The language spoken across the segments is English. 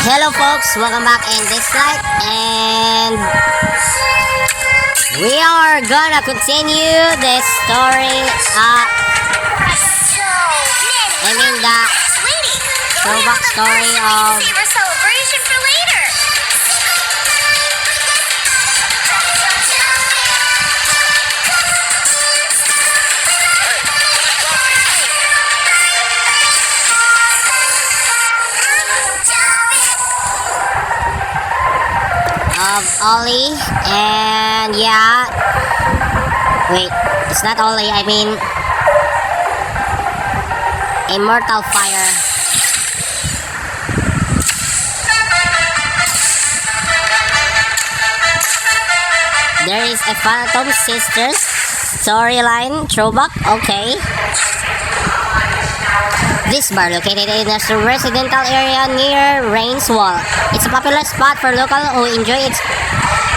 Hello folks, welcome back in Dislyte, and we are gonna continue the story, the throwback story of celebration for later. of Ollie, and wait, it's not Ollie, I mean Immortal Fire. There is a FATUM Sisters storyline throwback, okay. This bar, located in a residential area near Rain's Wall, it's a popular spot for locals who enjoy its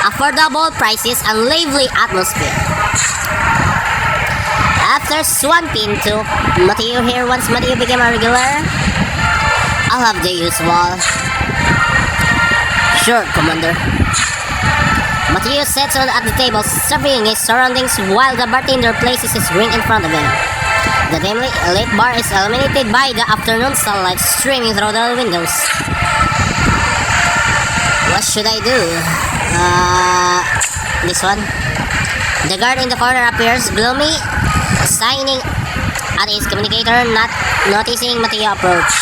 affordable prices and lively atmosphere. After swamping to Mateo here, once Mateo became a regular, I'll have the usual. Sure, Commander. Mateo sits at the table, surveying his surroundings while the bartender places his drink in front of him. The dimly lit bar is illuminated by the afternoon sunlight streaming through the windows. What should I do? This one. The guard in the corner appears gloomy, signing at his communicator, not noticing Mateo approach.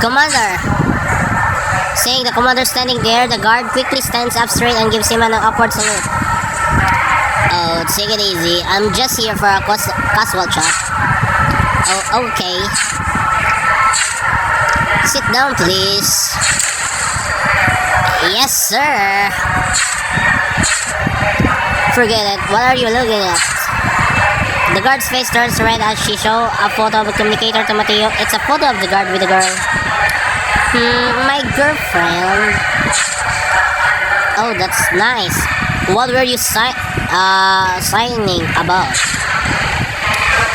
Commander! Seeing the commander standing there, the guard quickly stands up straight and gives him an upward salute. Oh, take it easy. I'm just here for a casual chat. Oh, okay. Sit down, please. Yes, sir. Forget it. What are you looking at? The guard's face turns red as she shows a photo of the communicator to Mateo. It's a photo of the guard with the girl. My girlfriend. Oh, that's nice. What were you signing about?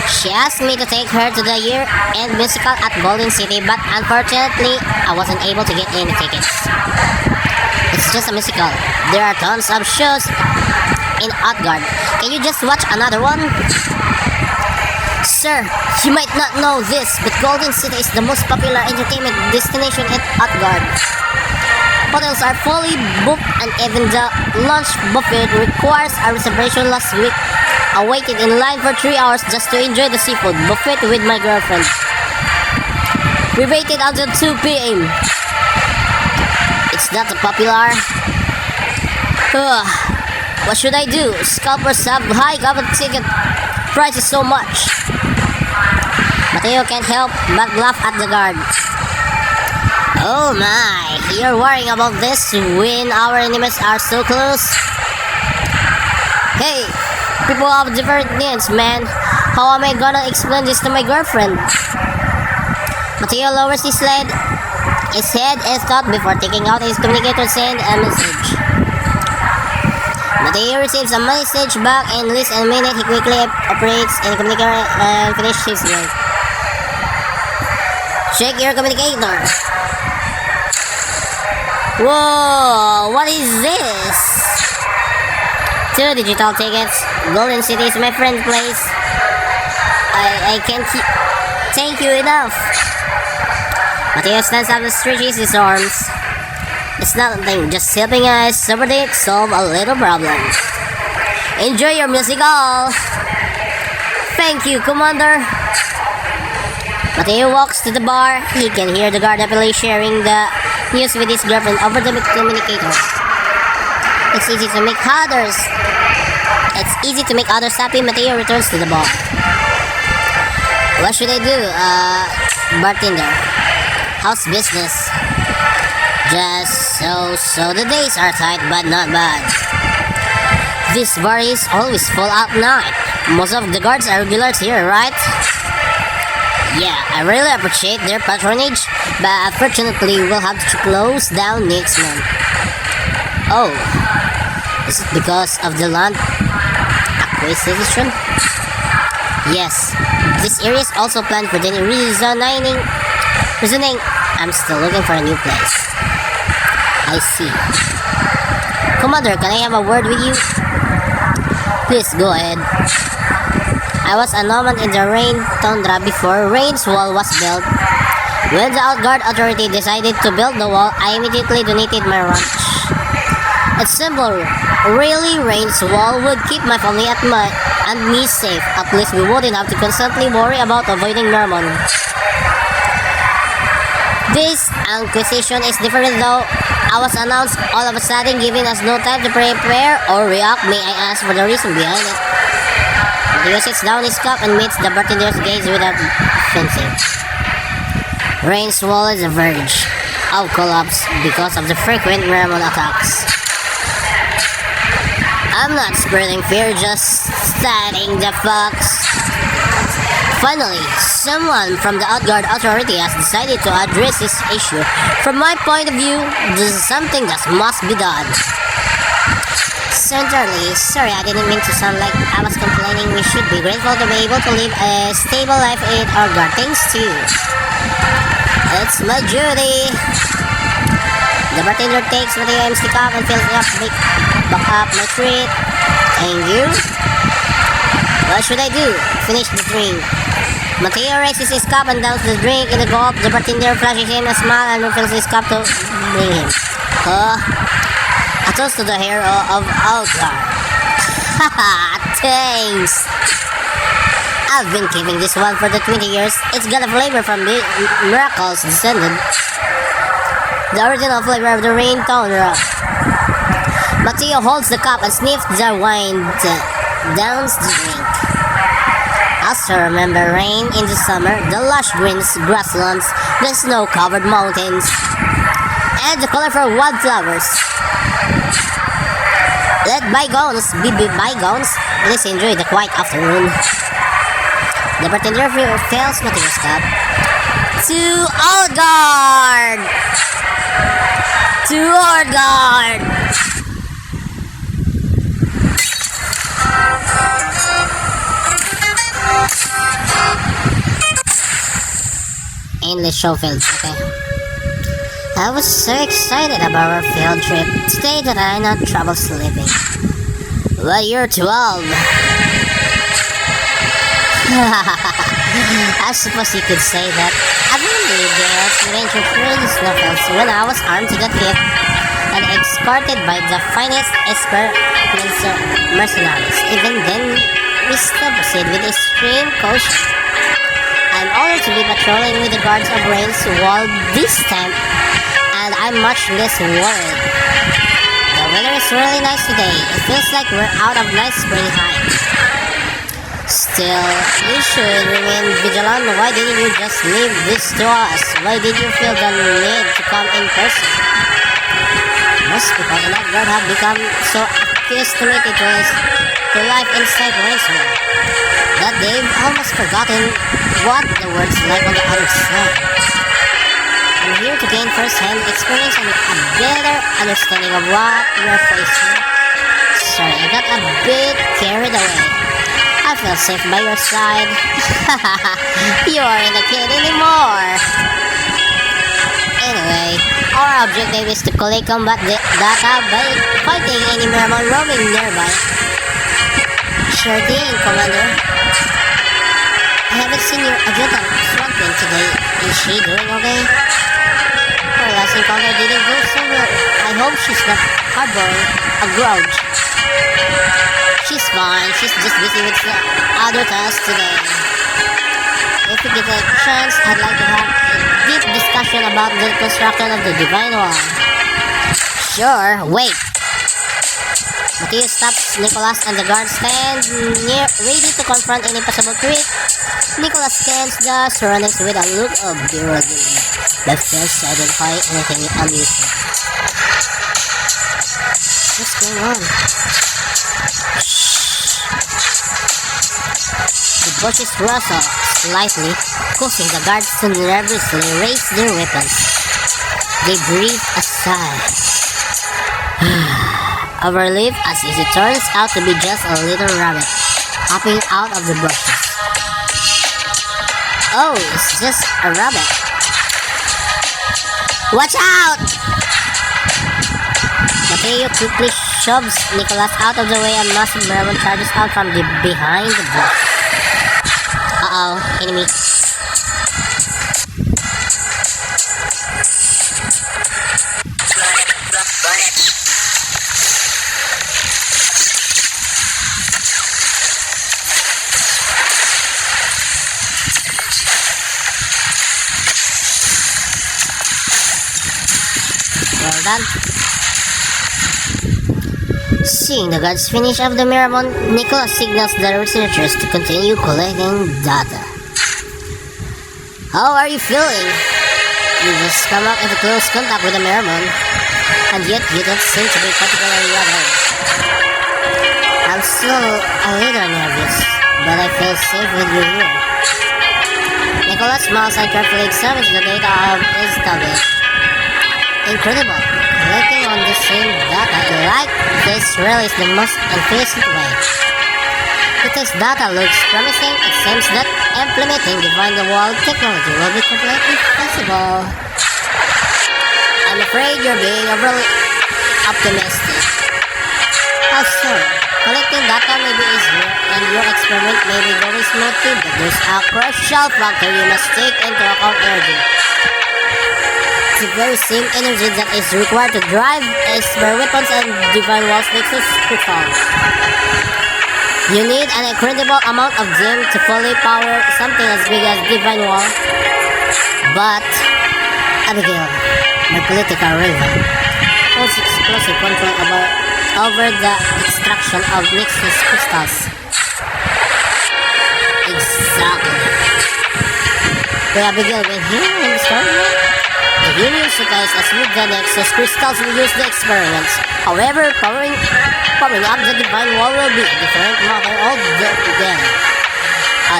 She asked me to take her to the year-end musical at Golden City, but unfortunately, I wasn't able to get any tickets. It's just a musical. There are tons of shows in Outgard. Can you just watch another one? Sir, you might not know this, but Golden City is the most popular entertainment destination in Outgard. Hotels are fully booked, and even the lunch buffet requires a reservation. Last week, I waited in line for 3 hours just to enjoy the seafood buffet with my girlfriend. We waited until 2 p.m. It's not popular. What should I do? Scalpers have high ticket prices so much. Mateo can't help but laugh at the guard. Oh my, you're worrying about this when our enemies are so close? Hey, people have different needs, man. How am I gonna explain this to my girlfriend? Mateo lowers his head and thought before taking out his communicator to send a message. Mateo receives a message back and in a minute he quickly operates in the communicator and finishes his work. Check your communicator. Whoa, what is this? 2 digital tickets. Golden City is my friend's place. I can't thank you enough. Mateo stands up and stretches his arms. It's nothing, just helping us solve a little problem. Enjoy your musical. Thank you, Commander. Mateo walks to the bar. He can hear the guard happily sharing the news with his girlfriend over the communicator. It's easy to make others happy. Mateo returns to the bar. What should I do? Bartender. How's business? Just so the days are tight, but not bad. This bar is always full at night. Most of the guards are regulars here, right? Yeah, I really appreciate their patronage, but unfortunately we'll have to close down next month. Oh, is it because of the land acquisition? Yes, This area is also planned for the reasoning. I'm still looking for a new place. I see. Commander, can I have a word with you? Please go ahead. I was a nomad in the Rain Tundra before Rain's wall was built. When the Outguard Authority decided to build the wall, I immediately donated my ranch. It's simple. Really, Rain's wall would keep my family and me safe. At least we wouldn't have to constantly worry about avoiding Mermon. This acquisition is different though. I was announced all of a sudden, giving us no time to prepare or react. May I ask for the reason behind it? Mateo sits down his cup and meets the bartender's gaze without fencing. Rain's wall is a verge of collapse because of the frequent Mermon attacks. I'm not spreading fear, just stating the facts. Finally, someone from the Outguard Authority has decided to address this issue. From my point of view, this is something that must be done. Certainly, sorry, I didn't mean to sound like I was complaining. We should be grateful to be able to live a stable life in Outguard. Thanks to you. It's my duty. The bartender takes Mateo empty cup and fills it up back up my treat. Thank you. What should I do? Finish the drink. Mateo raises his cup and downs the drink in the cup. The bartender flashes him a smile and refills his cup to bring him. A toast to the hero of Outguard. Haha, thanks. I've been keeping this one for the 20 years. It's got a flavor from the Miracle's descendant. The original flavor of the Rain Tundra. Mateo holds the cup and sniffs the wine, downs the drink. I still remember rain in the summer, the lush green grasslands, the snow-covered mountains, and the colorful wildflowers. Let bygones be bygones. Let's enjoy the quiet afternoon. The bartender fills Mateo's cup. To Outguard! To Outguard! Endless show fields, okay. I was so excited about our field trip today that I had not trouble sleeping. Well, you're 12. I suppose you could say that. I've only there to venture through the snowfields when I was armed to the teeth and escorted by the finest Esper mercenaries. Even then, we still proceed with extreme caution. I'm honored to be patrolling with the guards of Rain's wall this time, and I'm much less worried. The weather is really nice today. It feels like we're out of nice spring high. Still, you should remain vigilant. Why didn't you just leave this to us? Why did you feel the need to come in person? Most people in Outguard have become so accustomed to life inside Rain's wall that they've almost forgotten what the world's like on the other side. I'm here to gain first-hand experience and a better understanding of what we're facing. Sorry, I got a bit carried away. I feel safe by your side. You aren't a kid anymore. Anyway, our objective is to collect combat data by fighting any Mermon roaming nearby. Sure thing, Commander. I haven't seen your adjutant Swampin today. Is she doing okay? Her last encounter didn't go so well. I hope she's not harboring a grudge. She's fine. She's just busy with the other tasks today. If we get a chance, I'd like to have a deep discussion about the construction of the Divine Wall. Sure, wait. Mateo stops Nicholas and the guards stand near, ready to confront any possible threat. Nicholas scans the surroundings with a look of bewilderment, but fails to identify anything unusual. What's going on? The bushes rustle slightly, causing the guards to nervously raise their weapons. They breathe a sigh of relief as it turns out to be just a little rabbit hopping out of the bushes. Oh, it's just a rabbit. Watch out! Mateo quickly shoves Nicholas out of the way and massive Merman charges out from behind the bush. Uh-oh, enemy. Well done. Seeing the gods finish off the Miramon, Nicholas signals the researchers to continue collecting data. How are you feeling? You just come up into close contact with the Miramon, and yet you don't seem to be particularly worried. I'm still a little nervous, but I feel safe with you here. Nicholas smiles and carefully examines the data of his tablet. Incredible. Collecting on the same data like this really is the most efficient way. Because data looks promising, it seems that implementing divine-the-wall technology will be completely possible. I'm afraid you're being overly optimistic. How so? Collecting data may be easier, and your experiment may be going smoothly, but there's a crucial factor you must take into account: energy. The very same energy that is required to drive Esper weapons and divine walls nexus crystals. You need an incredible amount of gem to fully power something as big as divine wall. But Abigail, my political rival, holds exclusive control over the extraction of nexus crystals. Exactly. But Abigail, when here in the story, the union supplies us with the nexus crystals we use the experiments. However, powering up the divine wall will be a different matter altogether.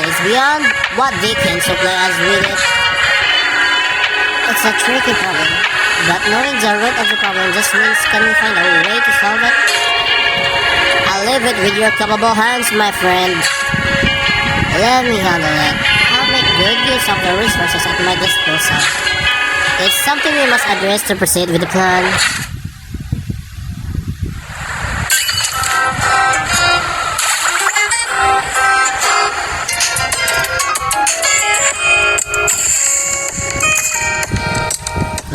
It's beyond what they can supply us with it. It's a tricky problem, but knowing the root of the problem just means can we find a way to solve it? I'll leave it with your capable hands, my friend. Let me handle it. I'll make good use of the resources at my disposal. It's something we must address to proceed with the plan.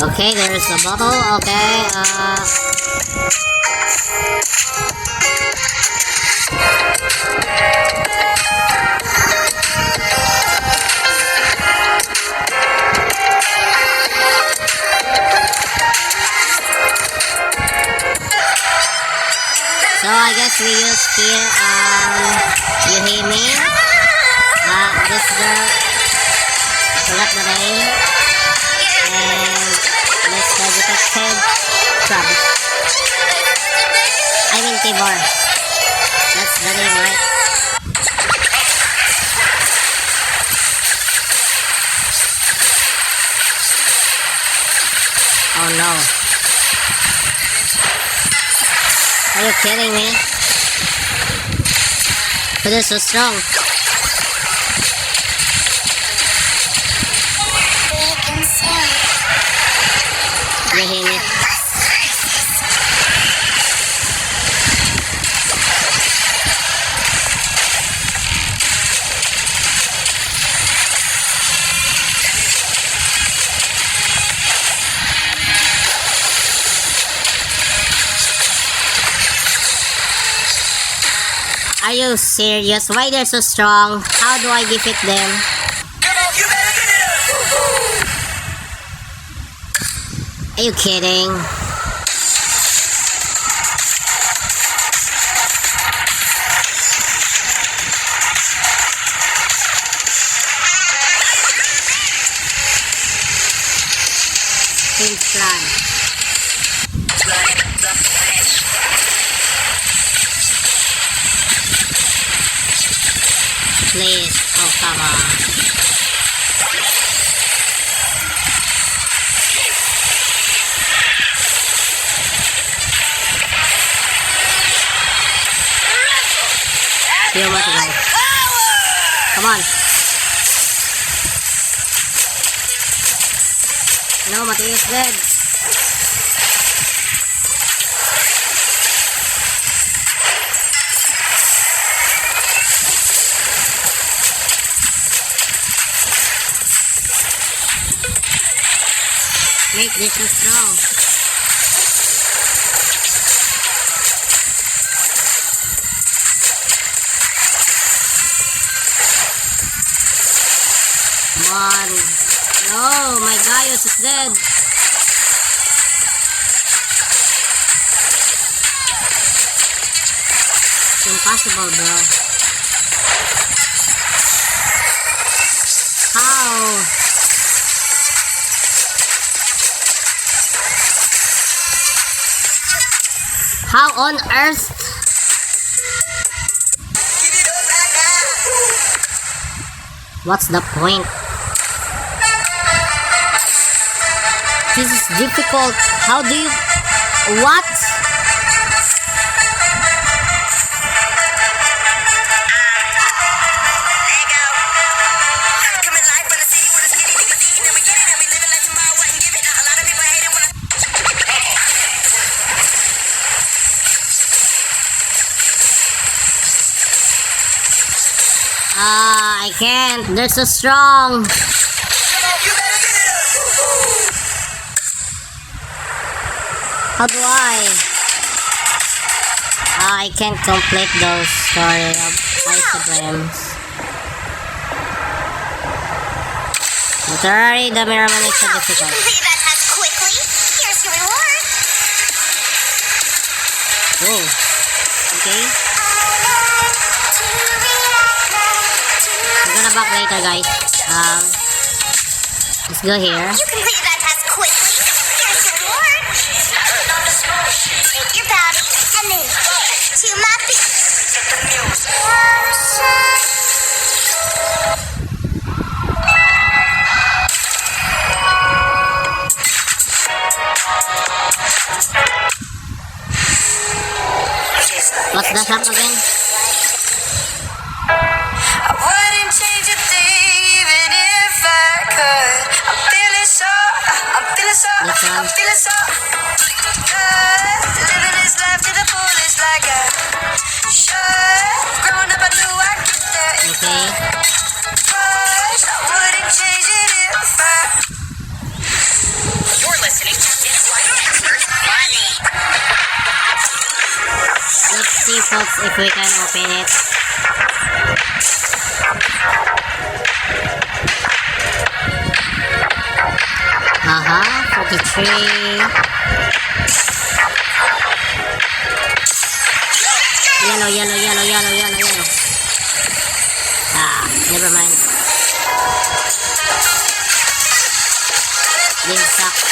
Okay, there's a bottle. Okay, so I guess we use here, you hear me? This girl, forgot the name, and Mr. Detective Travis. I mean Tibor. That's the name, right? Oh no. Are you kidding me? But they're so strong. You hear me? Are you serious? Why they're so strong? How do I defeat them? Are you kidding? King's plan. Please, oh come on. Few more to go. Come on. No, Mateo is dead. Make this one strong. Come on. No, my Gaius is dead. It's impossible, bro. How? How on earth? What's the point? This is difficult. How do you... What? I can't. They're so strong. How do I can't complete those story of Instagrams. Literally, the mirror man is so difficult. Complete that task quickly. Here's your reward. Whoa. Okay. I'm gonna back later, guys. Let's go here. You completed that task quickly. Here's your reward. Take your bounty and then to my feet. What's the shop again? I wouldn't change a thing even if I could. I'm feeling so good. Living this life to the fullest like I should. Growing up I knew I could get there if I was. I wouldn't change it if I... You're listening to Dislyte Experts by me. Let's see, folks, if we can open it. Haha, 43. Yellow. Never mind. This sucks.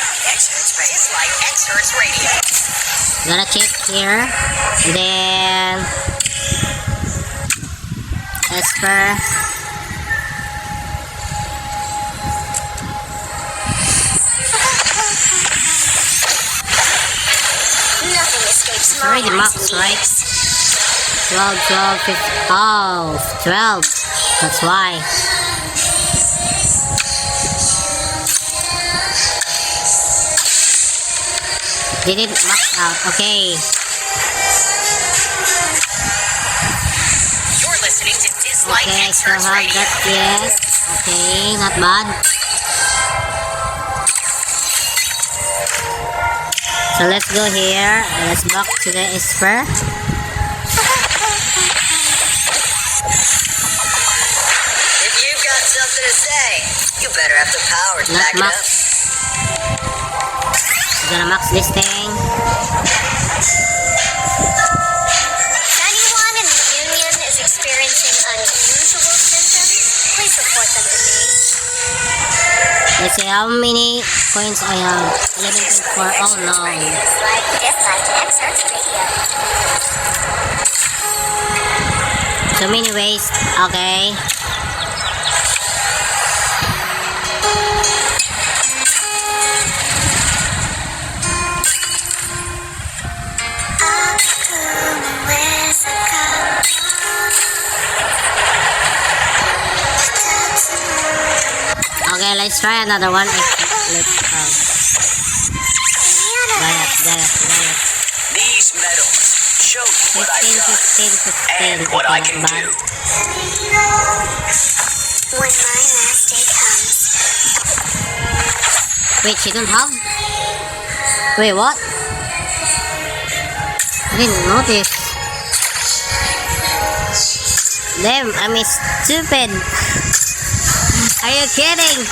Dislyte Experts Radio. Gonna check here. Then Esper. Nothing escapes my Already eyes max, and right? ears. 12, 15. Oh, 12. That's why. Did it max out? Okay. You're listening to Dislyte Okay, I still Experts have Radio. that, yes. Okay, not bad. So let's go here. Let's back to the Esper. If you've got something to say, you better have the power to Not back it max. up. Gonna max this thing. If anyone in the Union is experiencing unusual symptoms, please report them to me. Let's see how many coins I have. 11.4. Oh no. Dislyte Experts Radio. So many ways. Okay. Okay, let's try another one. These medals show you what I've done 15, and what I can do. When my last day comes, Wait, she don't have? Wait, what? I didn't notice. Damn, I'm stupid. Are you kidding?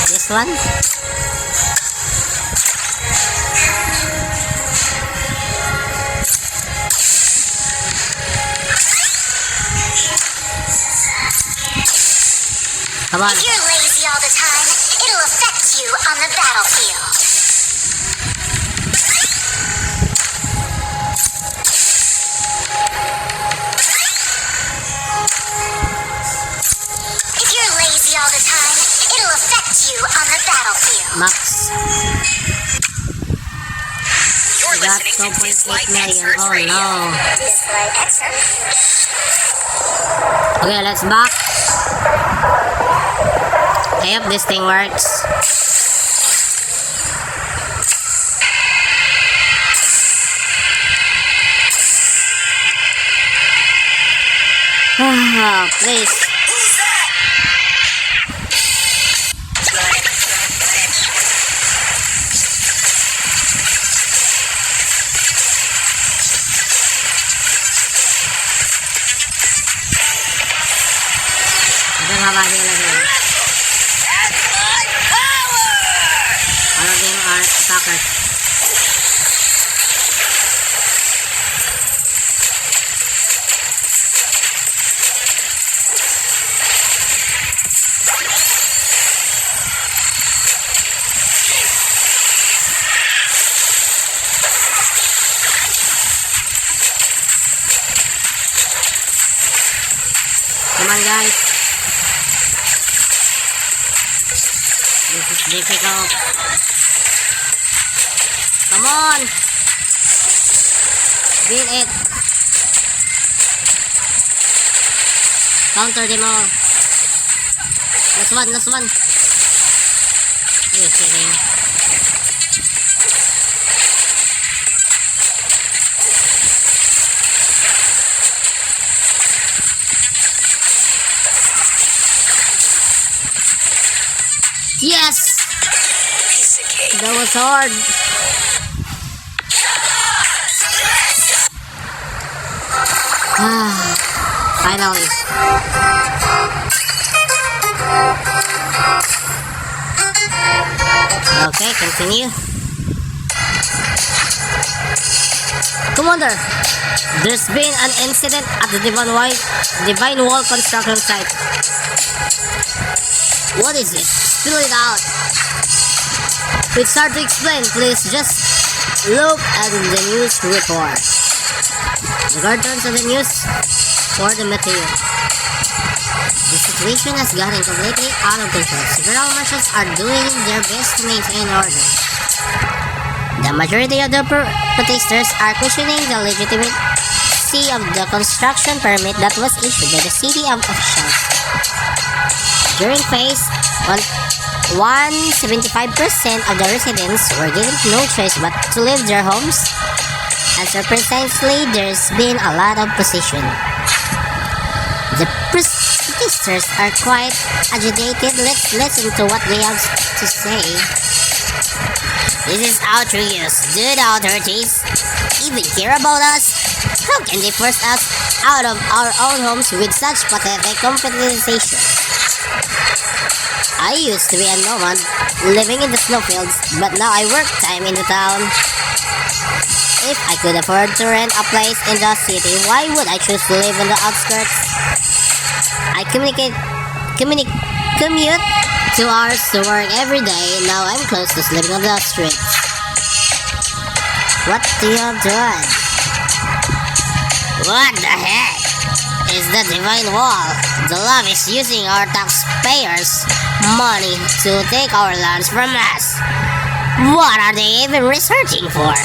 This one? Come on. if you're lazy all the time, it'll affect you on the battlefield. If you're lazy all the time, it'll affect you on the battlefield. Max. You're We got listening to 2.8 Dislyte million. Experts Oh Radio. no. Dislyte excerpt. Okay, let's back. I hope this thing works. Ah, please. Who's that? I don't have any here. That's my power! All of them are attackers. Come on, guys. This is difficult. Come on. Beat it. Counter them all. Last one. Are you kidding? Yes! Piece of cake. That was hard. Finally. Okay, continue. Commander, there's been an incident at the Divine Wall construction site. What is it? Spill it out. It's hard to explain. Please just look at the news report. The guard turns to the news for the Mateo. The situation has gotten completely out of control. Several marshals are doing their best to maintain order. The majority of the protesters are questioning the legitimacy of the construction permit that was issued by the city officials. During phase 175% of the residents were given no choice but to leave their homes, and surprisingly, there's been a lot of opposition. The protesters are quite agitated. Let's listen to what they have to say. This is outrageous. Do the authorities even care about us? How can they force us out of our own homes with such pathetic compensation? I used to be a nomad living in the snowfields, but now I work time in the town. If I could afford to rent a place in the city, why would I choose to live in the outskirts? I commute 2 hours to work every day. Now I'm close to sleeping on the streets. What do you have done? What the heck? is the Divine Wall. The love is using our taxpayers' money to take our lands from us. What are they even researching for?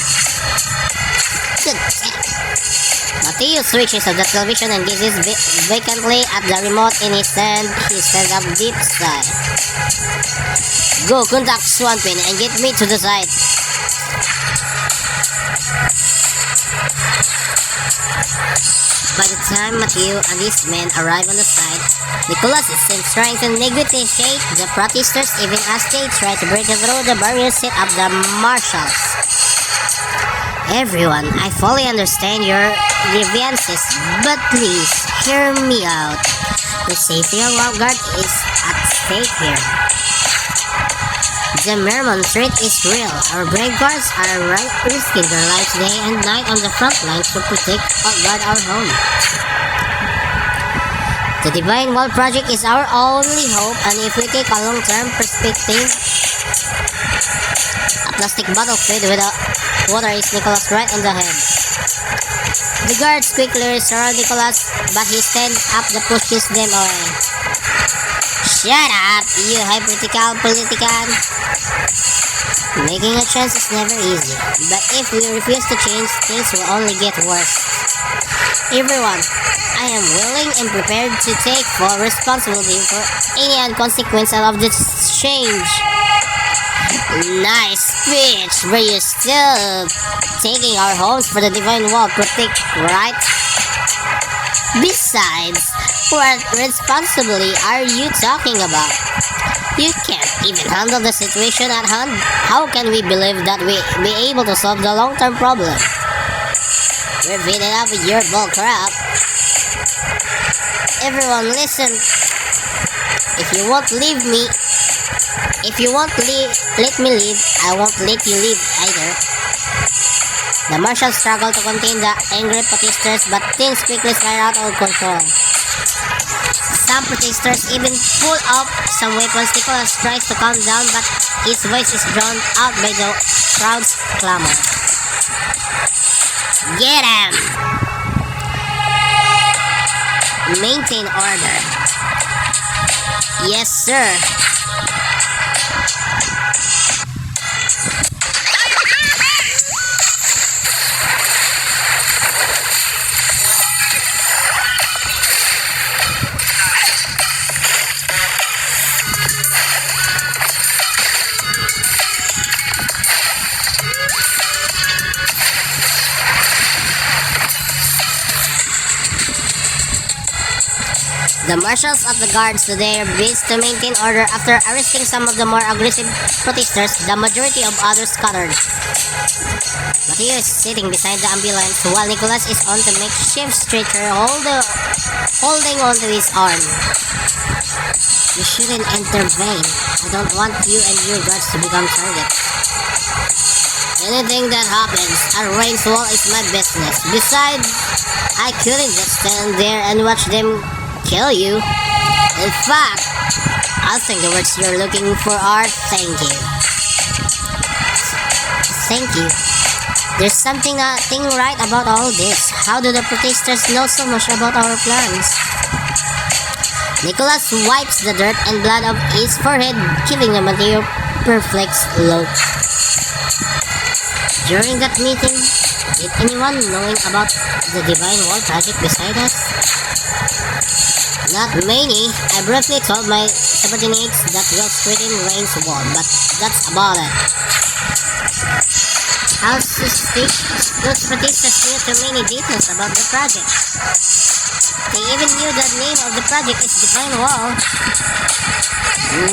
Mateo switches off the television and gazes vacantly at the remote in his hand. He stands up deep sigh. Go contact Swampin and get me to the site. By the time Mateo and his men arrive on the site, Nicholas is seen trying to negotiate the protesters even as they try to break through the barrier set up the marshals. Everyone, I fully understand your grievances, but please hear me out. The safety of our guard is at stake here. The Mermon threat is real. Our brave guards are risking their lives day and night on the front lines to protect and guard our home. The Divine Wall project is our only hope, and if we take a long-term perspective, a plastic bottle filled with water is Nicholas right on the head. The guards quickly surround Nicholas, but he stands up and pushes them away. Shut up, you hypothetical politician! Making a chance is never easy, but if we refuse to change, things will only get worse. Everyone, I am willing and prepared to take full responsibility for any consequences of this change. Nice speech, but you're still taking our homes for the Divine Wall protect, right? Besides, what responsibility are you talking about? You can't even handle the situation at hand. How can we believe that we'll be able to solve the long-term problem? We're fed up with your bull crap. Everyone listen. If you won't let me leave, I won't let you leave either. The marshals struggle to contain the angry protesters, but things quickly spiral out of control. Some protesters even pull out some weapons. Nicholas tries to calm down, but his voice is drowned out by the crowd's clamor. Get him! Maintain order. Yes, sir. The marshals of the guards do their best to maintain order. After arresting some of the more aggressive protesters, the majority of others scattered. Mateo is sitting beside the ambulance while Nicholas is on the makeshift stretcher holding onto his arm. You shouldn't intervene. I don't want you and your guards to become targets. Anything that happens at Rain's Wall is my business. Besides, I couldn't just stand there and watch them kill you. In fact, I think the words you're looking for are thank you. Thank you. There's something right about all this. How do the protesters know so much about our plans? Nicholas wipes the dirt and blood off his forehead, giving the Mateo perplexed look. During that meeting, did anyone knowing about the Divine Wall project beside us? Not many. I briefly told my subordinates that we'll straighten Rain's Wall, but that's about it. How suspicious. Those protesters knew too many details about the project. They even knew the name of the project is Divine Wall.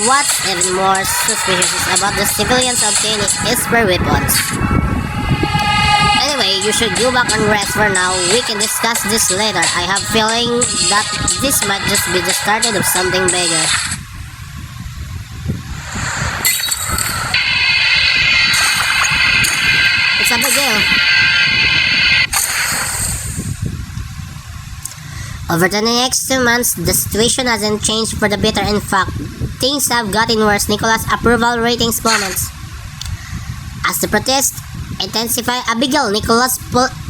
What's even more suspicious is about the civilians obtaining spare weapons. Anyway, you should go back and rest for now. We can discuss this later. I have a feeling that this might just be the start of something bigger. It's a big deal. Over the next 2 months, the situation hasn't changed for the better. In fact, things have gotten worse. Nicholas' approval ratings plummets. As the protests intensify, Abigail Nicholas'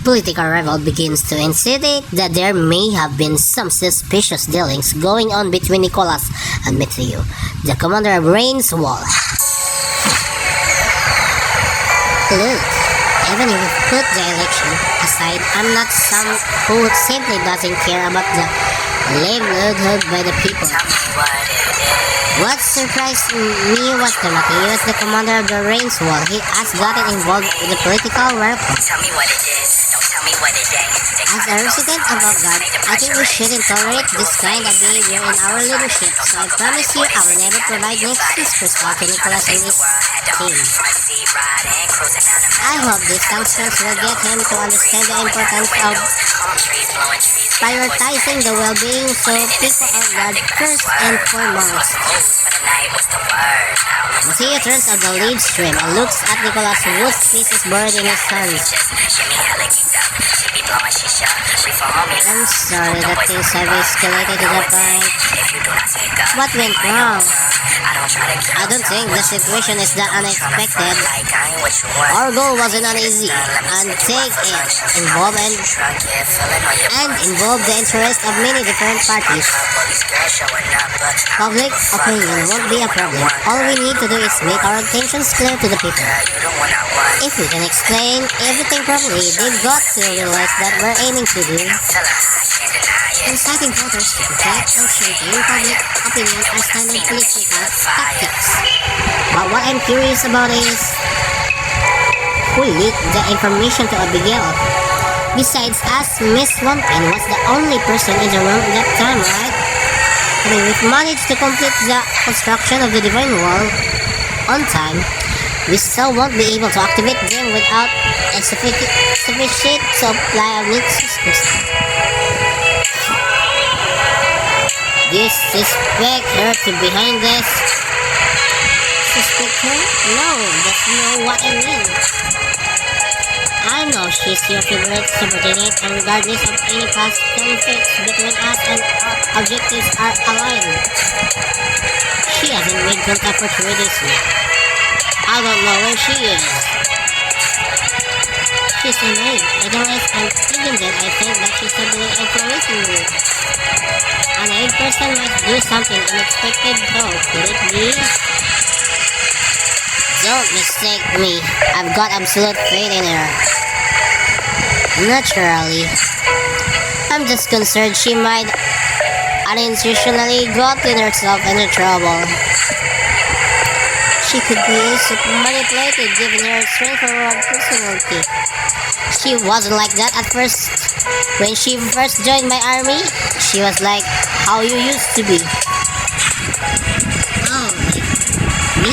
political rival begins to insinuate that there may have been some suspicious dealings going on between Nicholas and Mateo, the commander of Rain's Wall. Look, even if we put the election aside, I'm not some who simply doesn't care about the livelihood by the people. What surprised me was that Mateo is the commander of the Rain's Wall. He has gotten involved with the political weapon. Tell me what it is. Don't tell me what it ain't. As a resident of God, I think we shouldn't tolerate this kind of behavior in our leadership, so I promise you I will never provide next crystal to Nicholas and his team. I hope these sanctions will get him to understand the importance of prioritizing the well-being so people of God first and foremost. Mateo turns on the lead stream and looks at Nicholas, whose face is buried in his hands. I'm sorry that things have escalated to the point. What went wrong? I don't think the situation is that unexpected. Our goal wasn't uneasy, and take it involved the interest of many different parties. Public opinion won't be a problem. All we need to do is make our intentions clear to the people. If we can explain everything properly, they've got to realize that we're aiming to do. Inciting voters to protect and shaping public opinion are standard political tactics. But what I'm curious about is who leaked the information to Abigail? Besides us, Miss Wampin was the only person in the room at that time, right? I mean, we've managed to complete the construction of the Divine Wall on time. We still won't be able to activate them without a sufficient supply of Nexus. Do you suspect her to be behind this? Suspect her? No, that's not what I mean. I know she's your favorite subordinate, and regardless of any past conflicts between us and our objectives are aligned. She hasn't made contact for 3 days now. I don't know where she is. She's a maid. I don't know, and even then I think that she's suddenly influencing me. An aid person might do something unexpected though, could it be? Don't mistake me. I've got absolute faith in her. Naturally. I'm just concerned she might unintentionally gotten herself into trouble. She could be manipulated given her straightforward personality. She wasn't like that at first. When she first joined my army, she was like how you used to be. Oh, me?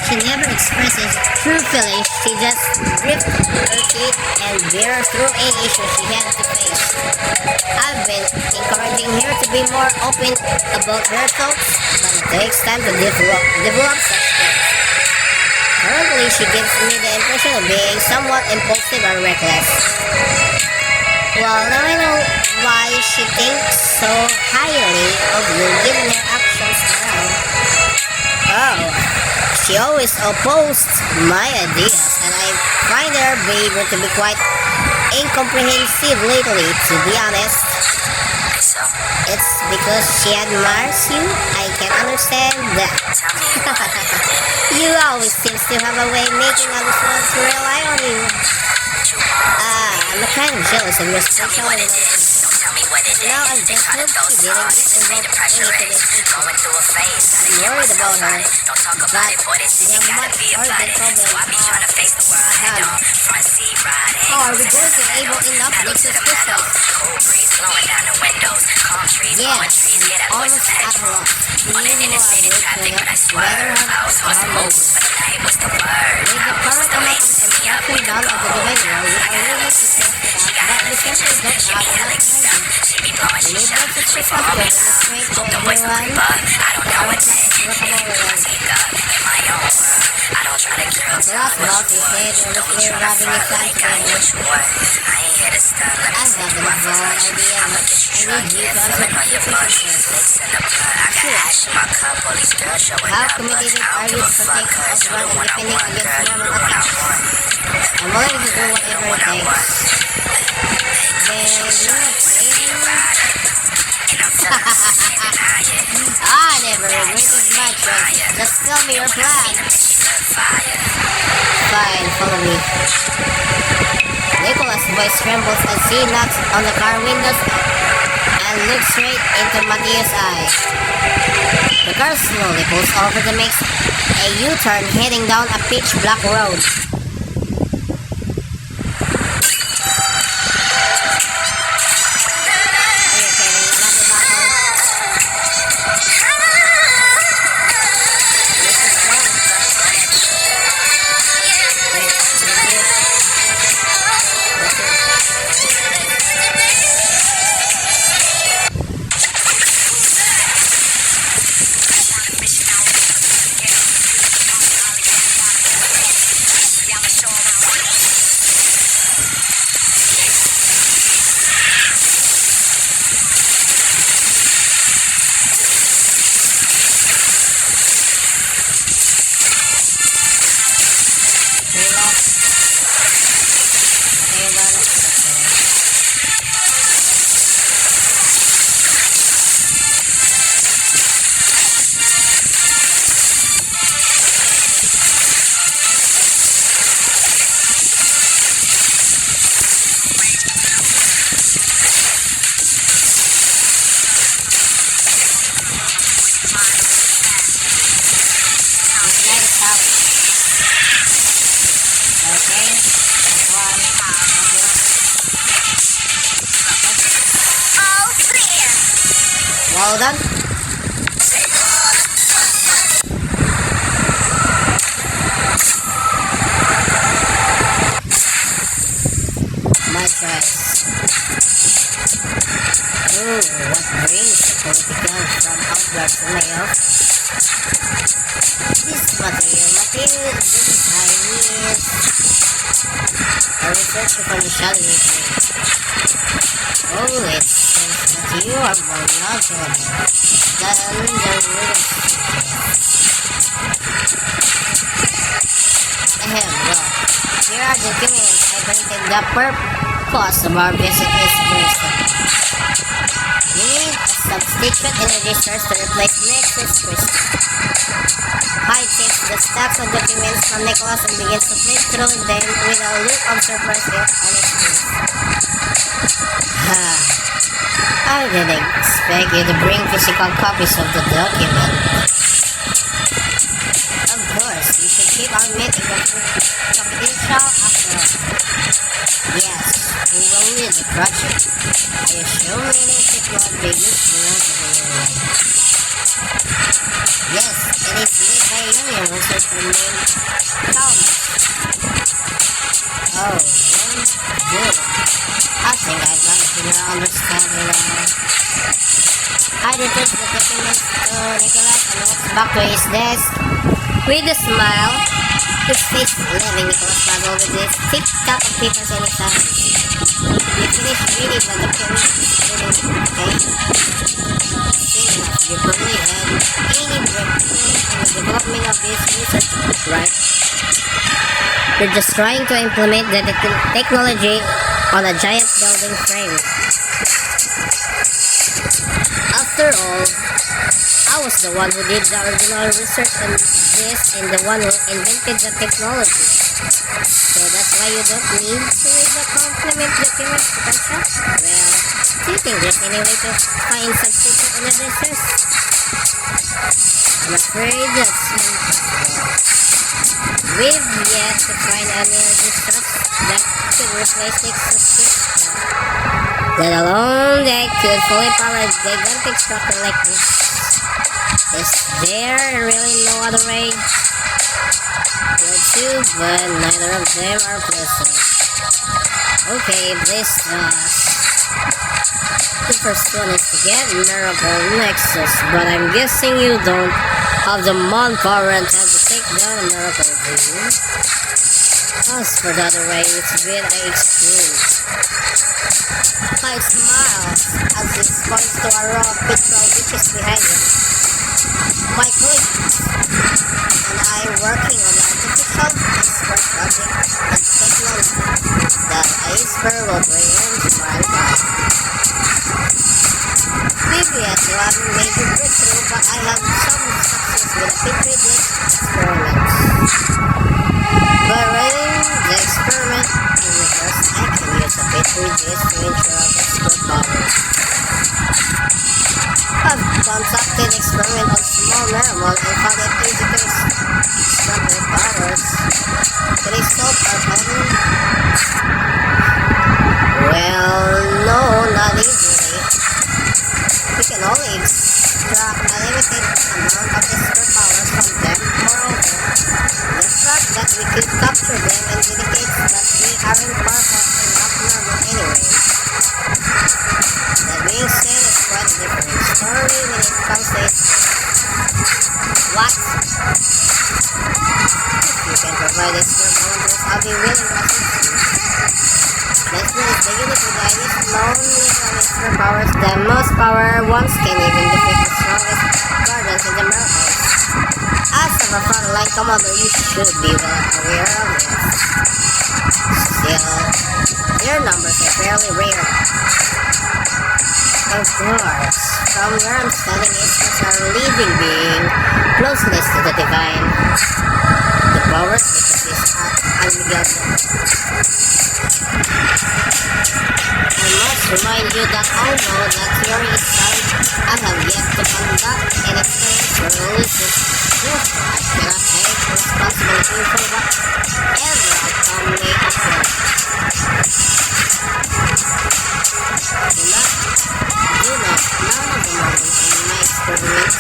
She never expresses true feelings. She just gripped her teeth and bear through any issue she had to face. I've been encouraging her to be more open about her thoughts, but it takes time to develop such things. Currently, she gives me the impression of being somewhat impulsive and reckless. Well, now I know why she thinks so highly of you given her actions now. Oh, she always opposed my ideas, and I find her behavior to be quite incomprehensive lately, to be honest. It's because she admires you? I can understand that. You always seem to have a way making others want to rely on you. I'm kind of jealous of your special relationship. Now I'm just hoping she didn't get involved in this. I'm worried about her, but we have much urgent problems. How are we going to able enough Nexus crystals? Yeah, almost at loss. We need more of it so that whether or not with the current amount of construction done of the Divine Wall, we are willing to test it out, but we last boss he said there was clear robbing his time together. I have the whole idea. I need you to answer the questions. How committed are you to protect us from defending against normal attacks? I'm willing to do whatever it takes. Then you're I never regretted my choice. Just tell me your plan. Fine, follow me. Nicholas' voice trembles as he knocks on the car windows and looks straight into Mateo's eyes. The car slowly pulls over to make a U-turn heading down a pitch black road. Well done. My choice. Ooh, what brings the political from outward to Mayo? This Mateo, this a researcher from the shadow history. Oh, it seems that you are more knowledgeable than the rulers. Well, here are the documents I printed. The purpose of our visit is very simple. We need a substitute energy source to replace Nexus crystal. Hyde takes the stacks of documents from Nicholas and begins to flip through them with a look of surprise on his face. I didn't expect you to bring physical copies of the document. Of course, you should keep our meeting confidential after all. Yes, we will lead the project. I assure me it will be useful to the union. Yes, it is used by union research named Thomas. Oh, really? Good. I think I got a general understanding now. I returns the documents to Nicholas and walks back to his desk with a smile. His face leaving Nicholas puzzled with his thick stack of papers in his hands. You finished reading the documents, okay? You probably had any breakthrough in the development of this research, right? You're just trying to implement the technology on a giant building frame. After all, I was the one who did the original research on this and the one who invented the technology. So that's why you don't need to read the complement documents to construct? Well, do you think there's any way to find substitute energy source? I'm afraid that's impossible. We've yet to find any energy source that could replace Nexus crystal. Let alone that could fully power a gigantic structure like this. Is there really no other way? There are two, but neither of them are pleasant. Okay, this the first one is to get Miracle Nexus, but I'm guessing you don't have the manpower and time to take down a Miracle, do you? As for the other way, it's a bit extreme. I smile as it points to a row of petrol ditches behind him. My colleagues and I working on the artificial iceberg project and technology that iceberg will bring into mankind. Maybe I still haven't made a breakthrough, but I have some success with a petri dish experiments. By running the experiment in reverse, I can use a petri dish to interact with superpowers. I've conducted experiment on small animals and found it easy to extract their powers. Can I solve our problem? Well, no, not easily. We can only extract a limited amount of superpowers from them. Moreover, the fact that we could capture them indicates that we aren't powerful enough normal anyway. That being said, it's quite a different story when it comes to its what? If you can provide us with boundaries, I'll be willing to assist you. Let's do this. The unit with the highest known superpowers, the most power ones can even defeat the strongest guardians in the miracles. As of a frontline commander, you should be well aware of this. Still, their numbers are fairly rare. Of course, from where I'm standing, it's a living being, closeness to the divine. The powers exist at unbegotten. I must remind you that although that theory is sound, I have yet to conduct an experience or release it. Therefore, I cannot take responsibility for whatever outcome may occur. None of the moments in my experiments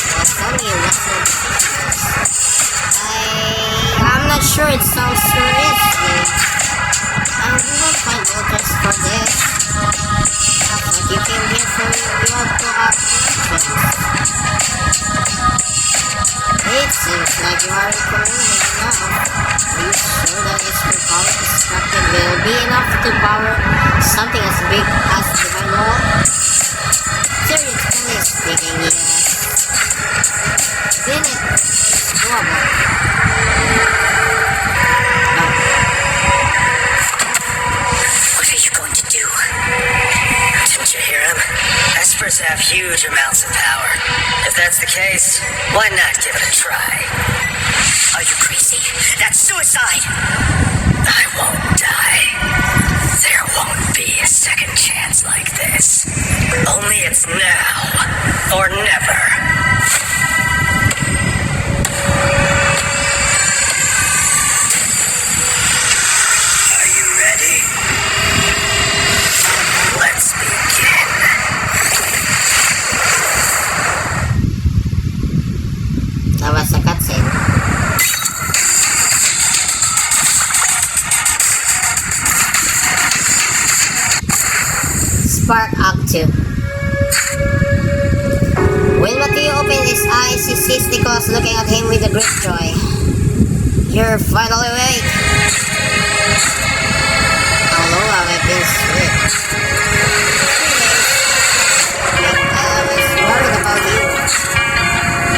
will tell me what your decision is. I'm not sure it sounds serious. And we won't find voters for this. I thought you came here for your operations. It seems like you are incompetent enough. Are you sure that extra power extracted will be enough to power something as big as the divine wall? Seriously speaking, yes. Then it's doable. What are you going to do? Didn't you hear him? Espers have huge amounts of power. If that's the case, why not give it a try? Are you crazy? That's suicide! I won't die. There won't be a second chance like this. Only it's now or never. Are you ready? Let's begin. That was a cutscene. Part Act 2. When Mateo opened his eyes, he sees Nicholas looking at him with a great joy. You're finally awake. How long have I been asleep? 3 days. I was worried about you.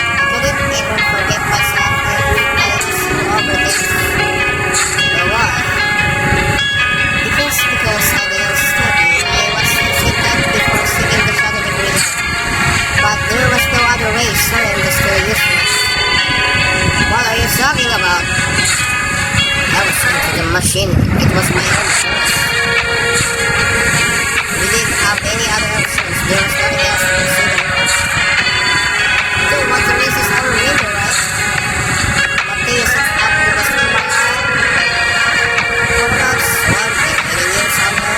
I couldn't even forget myself that I was over this. But why? It was because I didn't study. Before seeking the shadow degree. But there was no other way, sir, and the still useless. What are you talking about? I was into the machine. It was my own choice. We didn't have any other options. There was nothing else to consider. You don't want to resist our window, right? Mateo sits up to the screen by eye. Perhaps one thing in years under.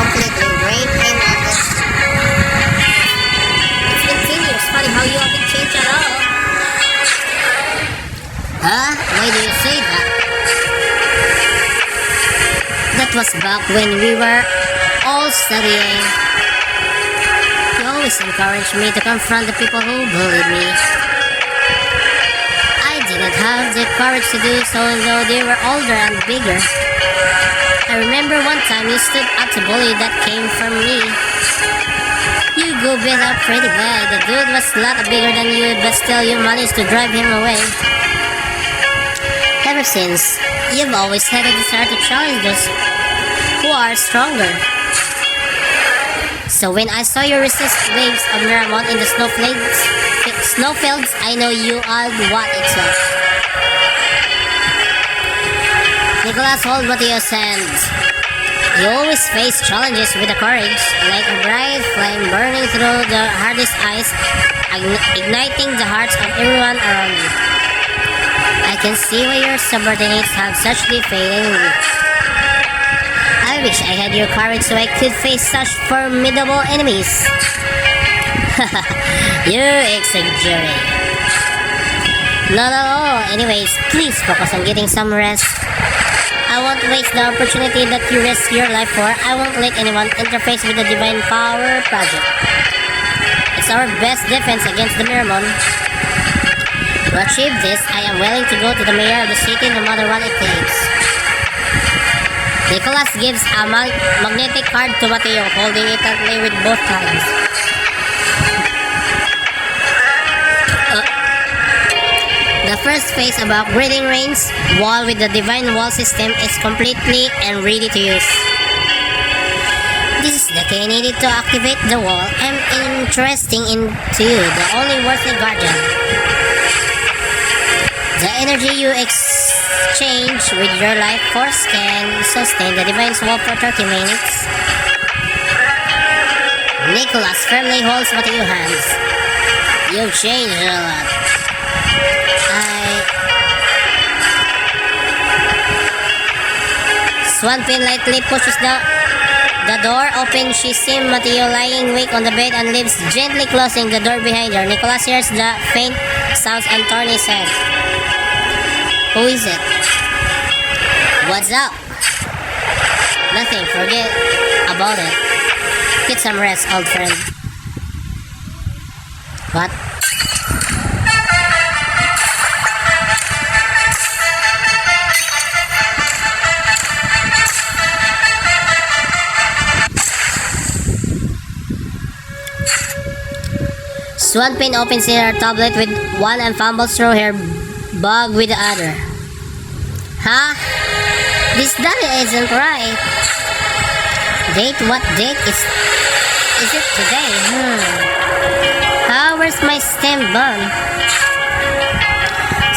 Completely That was back when we were all studying. He always encouraged me to confront the people who bullied me. I didn't have the courage to do so, though they were older and bigger. I remember one time you stood up to bully that came from me. You go beat up pretty bad. The dude was a lot bigger than you, but still you managed to drive him away. Ever since, you've always had a desire to challenge those who are stronger. So when I saw you resist waves of Miramon in the snowfields, I know you are what it's like. Nicholas hold Mateo's hands. You always face challenges with the courage, like a bright flame burning through the hardest ice, igniting the hearts of everyone around you. I can see why your subordinates have such deep faith in you. I wish I had your courage so I could face such formidable enemies. You exaggerate. No. Anyways, please focus on getting some rest. I won't waste the opportunity that you risk your life for. I won't let anyone interface with the Divine Power Project. It's our best defense against the Miramon. To achieve this, I am willing to go to the mayor of the city no matter what it takes. Nicholas gives a magnetic card to Mateo, holding it tightly with both hands. The first phase of upgrading Rain's wall with the Divine Wall system is completely and ready to use. This is the key needed to activate the wall. I'm interesting into you, the only worthy guardian. The energy you exchange with your life force can sustain the Divine's wall for 30 minutes. Nicholas firmly holds Mateo's hands. You've changed a lot. Swanpin lightly pushes the door open. She sees Mateo lying awake on the bed and leaves, gently closing the door behind her. Nicholas hears the faint sounds and turns his head. Who is it? What's up? Nothing, forget about it. Get some rest, old friend. What? Swanpin opens her tablet with one and fumbles through her bag with the other. Huh? This data isn't right. Date? What date is it today? Where's my stem bun?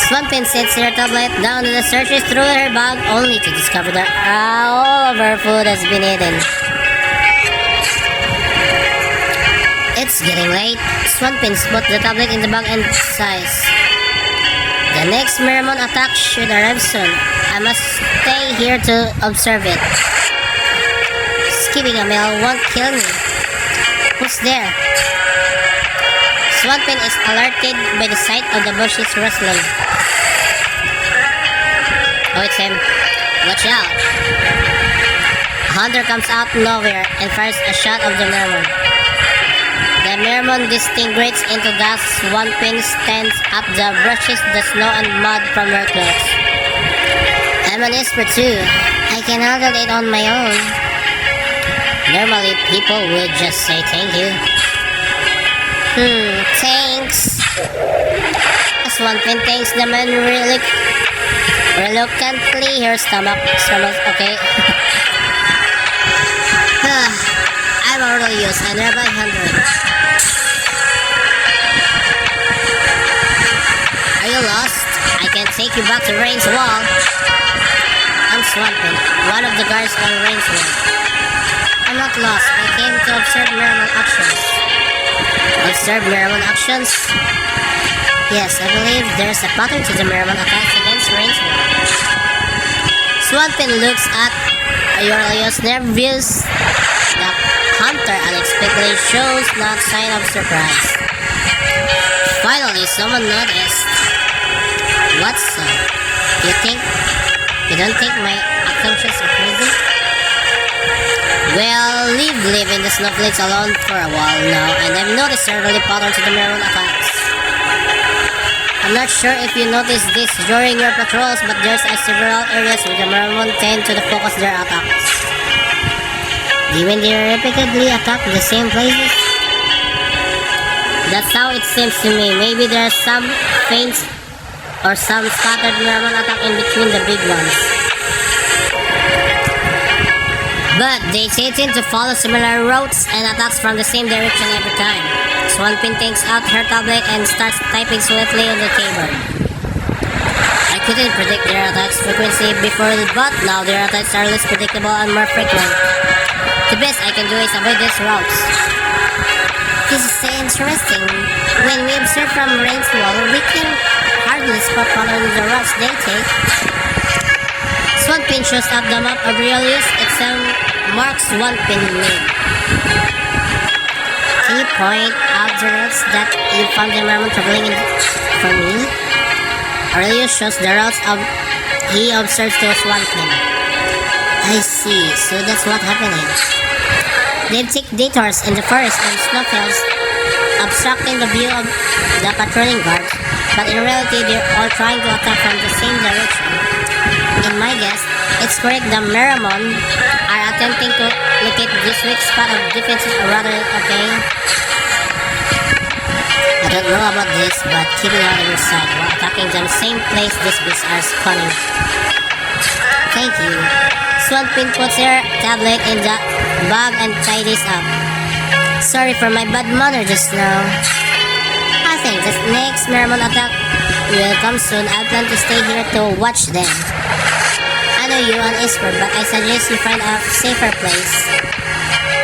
Swanpin sets her tablet down and searches through her bag only to discover that all of her food has been eaten. It's getting late. Swanpin put the tablet in the bag and sighs. The next Miramon attack should arrive soon. I must stay here to observe it. Skipping a meal won't kill me. Who's there? Swanpin is alerted by the sight of the bushes rustling. Oh, it's him. Watch out. A hunter comes out of nowhere and fires a shot of the Miramon. The Miramon disintegrates into dust. Swanpin stands up, brushes the snow and mud from her clothes. I'm an expert too. I can handle it on my own. Normally, people would just say thank you. Thanks. Swanpin thanks the man reluctantly. Her stomach, okay. I'm already used. I never handled it. Are you lost? I can take you back to Rain's wall. I'm Swanpin, one of the guards on Rain's wall. I'm not lost. I came to observe Miramon actions. Observe Miramon actions? Yes, I believe there's a pattern to the Miramon attacks against Rain's wall. Swanpin looks at Aurelius, nervous. The hunter unexpectedly shows no sign of surprise. Finally, someone noticed. What's up? You don't think my actions are crazy? lived in the snowflakes alone for a while now, and I've noticed early patterns of the Meron attacks. I'm not sure if you noticed this during your patrols, but there's several areas where the Meron tend to focus their attacks. Even they repeatedly attack the same places. That's how it seems to me. Maybe there's some faint or some scattered Meron attack in between the big ones. But they tend to follow similar routes and attacks from the same direction every time. Swampin takes out her tablet and starts typing swiftly on the keyboard. I couldn't predict their attacks frequency before, but now their attacks are less predictable and more frequent. The best I can do is avoid these routes. This is so interesting. When we observe from Rain's wall, we can hardly spot following the routes they take. Swampin shows up the map of Aurelius. It's marks Swampin name. Can you point out the routes that you found the environment traveling in for me? Aurelius shows the routes he observes to Swampin. I see, so that's what happening. They take detours in the forest and snowfields, obstructing the view of the patrolling guards, but in reality they're all trying to attack from the same direction. In my guess, it's correct the Meramon are attempting to locate this weak spot of defenses or rather, okay? I don't know about this, but keeping out of your sight while attacking the same place this beast are spawning. Thank you. Swampin puts her tablet in the bag and tidies up. Sorry for my bad manner just now. I think the next Meramon attack will come soon. I plan to stay here to watch them. I know you're an expert, but I suggest you find a safer place.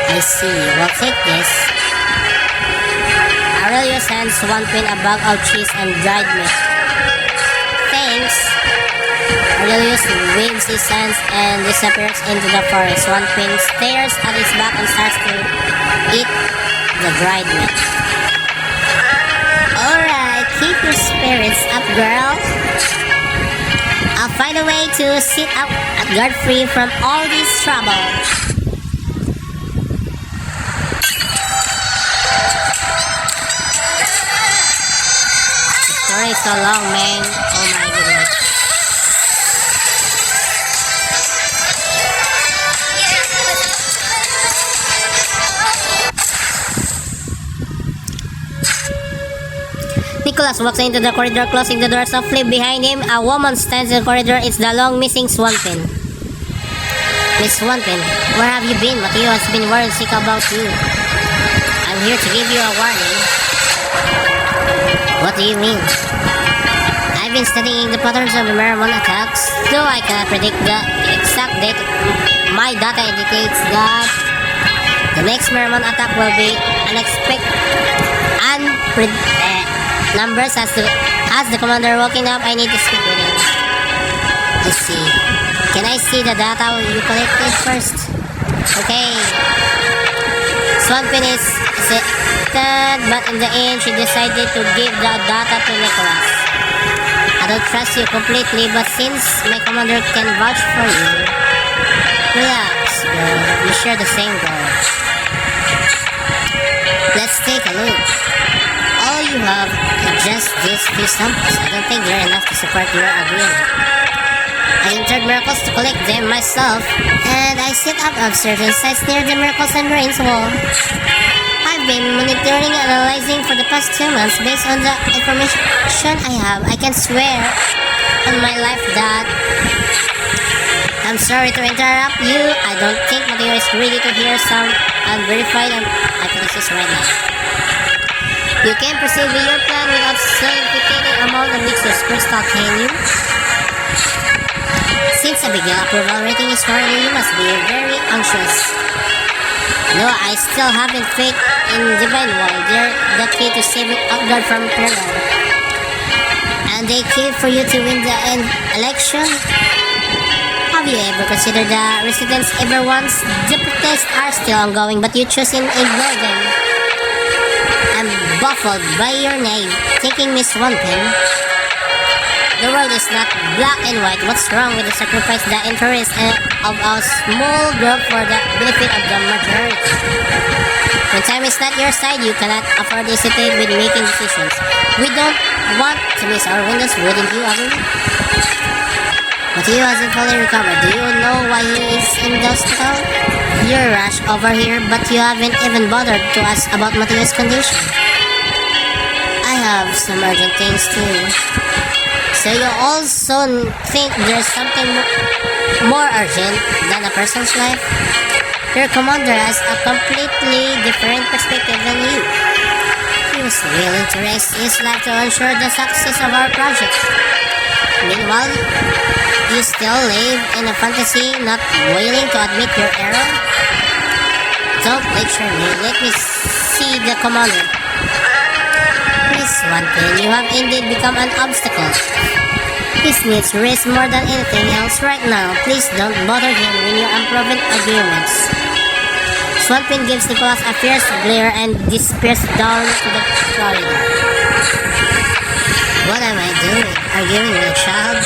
I see. Well, take this. Aurelius hands Swampin a bag of cheese and dried meat. Thanks. Aurelius waves his hands and disappears into the forest. Swampin stares at his back and starts to eat the dried meat. Alright, keep your spirits up, girl. I'll find a way to sit up at guard free from all this trouble. The story is so long, man. Oh my goodness. Nicholas walks into the corridor, closing the door softly behind him. A woman stands in the corridor. It's the long missing Swampin. Miss Swampin, where have you been? Mateo has been worried sick about you. I'm here to give you a warning. What do you mean? I've been studying the patterns of the Meramon attacks, though I cannot predict the exact date. My data indicates that the next Meramon attack will be unexpected and numbers. As the commander walking up, I need to speak with him. I see. Can I see the data you collected first? Okay. Swampin is hesitant, but in the end, she decided to give the data to Nicholas. I don't trust you completely, but since my commander can vouch for you, relax, girl. We share the same goal. Let's take a look. All you have is just these few samples. I don't think they're enough to support your agreement. I entered Miracles to collect them myself, and I set up observation sites near the Miracles and Rain's wall. I've been monitoring and analyzing for the past 2 months. Based on the information I have, I can swear on my life that... I'm sorry to interrupt you. I don't think Mateo is ready to hear some unverified hypothesis right now. You can proceed with your plan without certificating amount of mixers crystal, can you? Since Abigail approval rating is currently, you must be very anxious. No, I still haven't faith in Divine Wall. They're the key to saving Outguard from peril. And they came for you to win the election? Have you ever considered the residents ever once? The protests are still ongoing, but you choose to ignore them. I'm baffled by your name, taking Miss Swampin. The world is not black and white. What's wrong with the sacrifice the interests of a small group for the benefit of the majority? When time is not your side, you cannot afford to hesitate with making decisions. We don't want to miss our windows, wouldn't you agree? Mateo hasn't fully recovered. Do you know why he is in the hospital? You're rushed over here, but you haven't even bothered to ask about Mateo's condition. I have some urgent things too. So you also think there's something more urgent than a person's life? Your commander has a completely different perspective than you. He was willing to risk his life to ensure the success of our project. Meanwhile, you still live in a fantasy, not willing to admit your error? Don't lecture me. Let me see the commander. Miss Swanton, you have indeed become an obstacle. His needs rest more than anything else right now. Please don't bother him with your unproven arguments. Swanton gives Nicholas a fierce glare and disappears down to the corridor. What am I doing? Arguing with a child?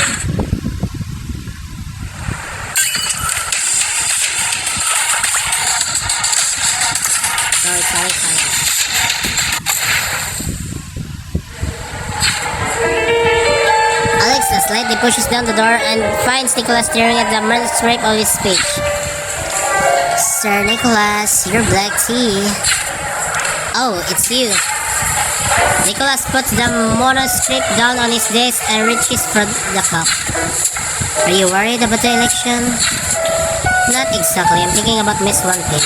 Sorry. Alexa slightly pushes down the door and finds Nicholas staring at the manuscript of his speech. Sir Nicholas, your black tea. Oh, it's you. Nicholas puts the manuscript down on his desk and reaches for the cup. Are you worried about the election? Not exactly. I'm thinking about Miss One Thing.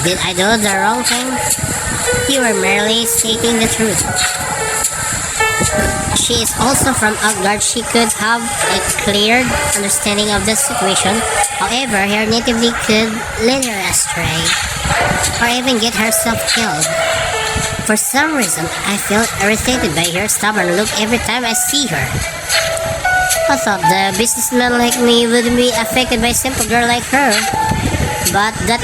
Did I do the wrong thing? You were merely stating the truth. She is also from Outgard. She could have a clear understanding of the situation. However, her natively could lead her astray, or even get herself killed. For some reason, I feel irritated by her stubborn look every time I see her. I thought the businessman like me would be affected by a simple girl like her, but that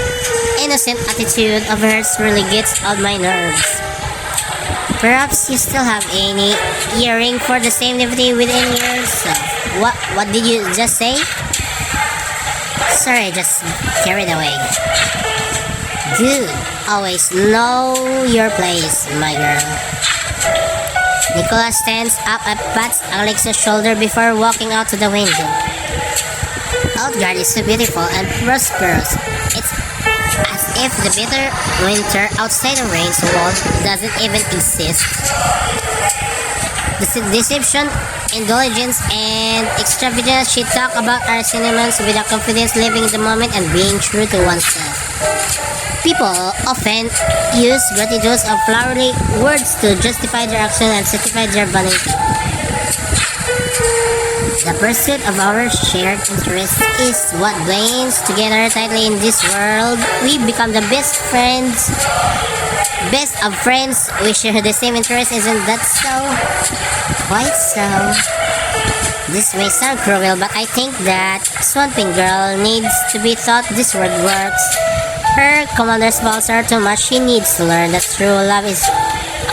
innocent attitude of hers really gets on my nerves. Perhaps you still have any yearning for the same naivety within yourself. What did you just say? Sorry, just carried away. Good. Always know your place, my girl. Nicholas stands up and pats Alexa's shoulder before walking out to the window. Outgard is so beautiful and prosperous. It's as if the bitter winter outside of Rain's world doesn't even exist. The deception, indulgence, and extravagance she talked about are synonyms with a confidence, living in the moment, and being true to oneself. People often use gratitudes of flowery words to justify their action and certify their vanity. The pursuit of our shared interests is what binds together tightly in this world. We become the best of friends. We share the same interests, isn't that so? Quite so. This may sound cruel, but I think that Swamping Girl needs to be taught this word works. Her commander's faults are too much. She needs to learn that true love is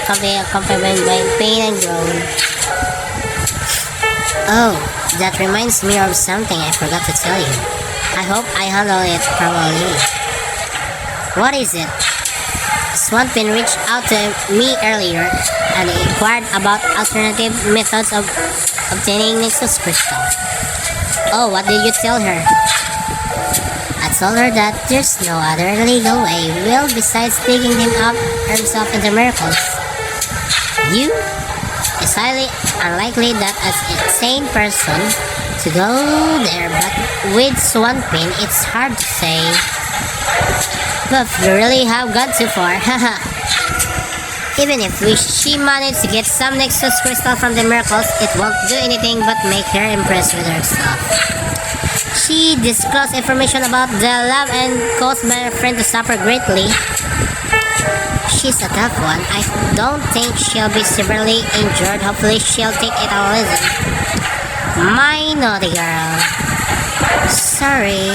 accompanied by pain and groan. Oh, that reminds me of something I forgot to tell you. I hope I handle it properly. What is it? Swampin reached out to me earlier and inquired about alternative methods of obtaining Nexus Crystal. Oh, what did you tell her? I told her that there's no other legal way, besides digging him up himself into miracles. It's highly unlikely that as a sane person to go there, but with Swampin, it's hard to say. But we really have gone too far, haha. Even if she managed to get some Nexus Crystal from the miracles, it won't do anything but make her impressed with herself. She disclosed information about the love and caused my friend to suffer greatly. She's a tough one. I don't think she'll be severely injured. Hopefully she'll take it all easy. My naughty girl. Sorry.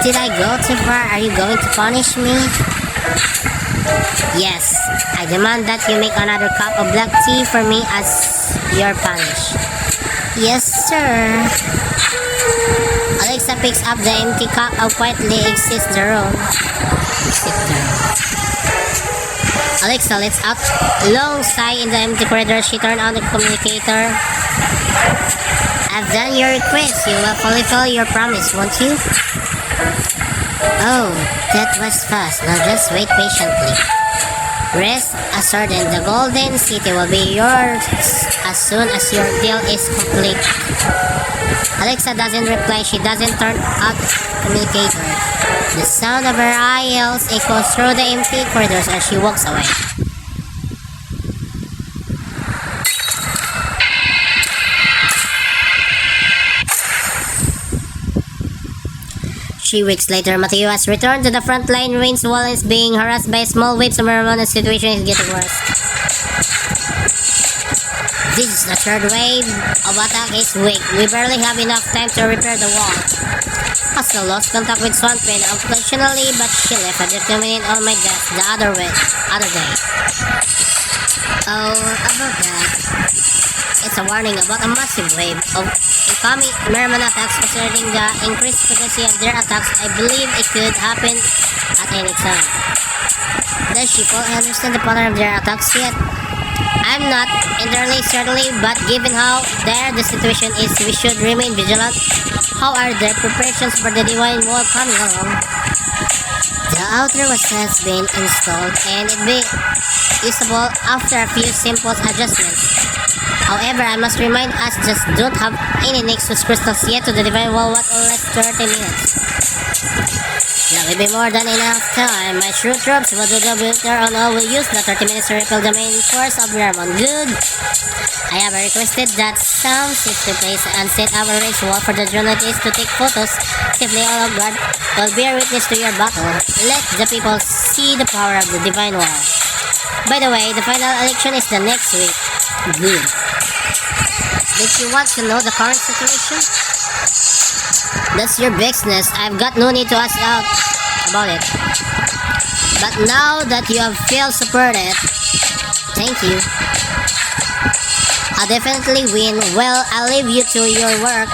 Did I go too far? Are you going to punish me? Yes. I demand that you make another cup of black tea for me as you're punished. Yes, sir. Alexa picks up the empty cup and quietly exits the room. Alexa lets out a long sigh in the empty corridor. She turns on the communicator. I've done your request. You will fulfill your promise, won't you? Oh, that was fast. Now just wait patiently. Rest assured, the Golden City will be yours as soon as your deal is complete. Alexa doesn't reply. She doesn't turn out the communicator. The sound of her yells echoes through the empty corridors as she walks away. Three weeks later, Mateo has returned to the front line. Rain's wall is being harassed by small waves of marijuana. The situation is getting worse. This is the third wave of attack this week. We barely have enough time to repair the wall. Also lost contact with Swampin occasionally, but she left a document on my desk the other day. Oh, about that. It's a warning about a massive wave of incoming merman attacks. Considering the increased frequency of their attacks, I believe it could happen at any time. Does she fully understand the pattern of their attacks yet? I'm not entirely certainly, but given how dire the situation is, we should remain vigilant. How are the preparations for the divine wall coming along? The outer wall has been installed and it will be usable after a few simple adjustments. However, I must remind us just don't have any Nexus crystals yet to the divine wall. What less 30 minutes? That will be more than enough time. My true troops will do the winter on all. Will use the 30 minutes to repel the main force of Vermont. Good. I have requested that some system place and set up a race wall for the journalists to take photos. Safely all of guard will bear witness to your battle. Let the people see the power of the divine wall. By the way, the final election is the next week. Good. Did you want to know the current situation? That's your business. I've got no need to ask out about it. But now that you have felt supported, thank you. I'll definitely win. Well, I'll leave you to your work.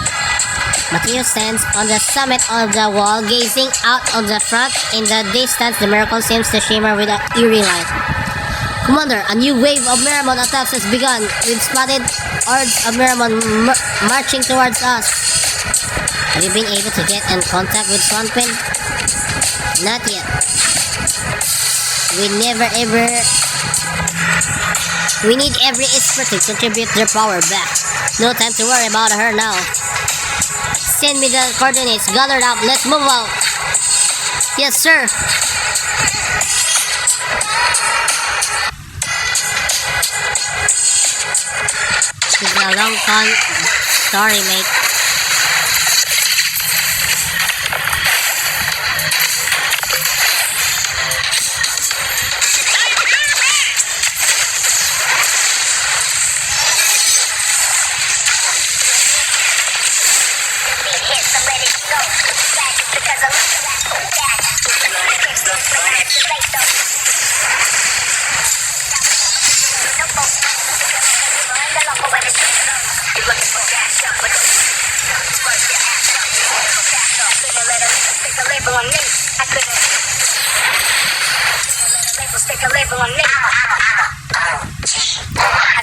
Mateo stands on the summit of the wall, gazing out on the front. In the distance, the miracle seems to shimmer with an eerie light. Commander, a new wave of Miramon attacks has begun. We've spotted hordes of Miramon marching towards us. Have you been able to get in contact with Swampin? Not yet. We need every effort to contribute their power back. No time to worry about her now. Send me the coordinates. Gathered up. Let's move out. Yes, sir. This is a Long-con Storyline.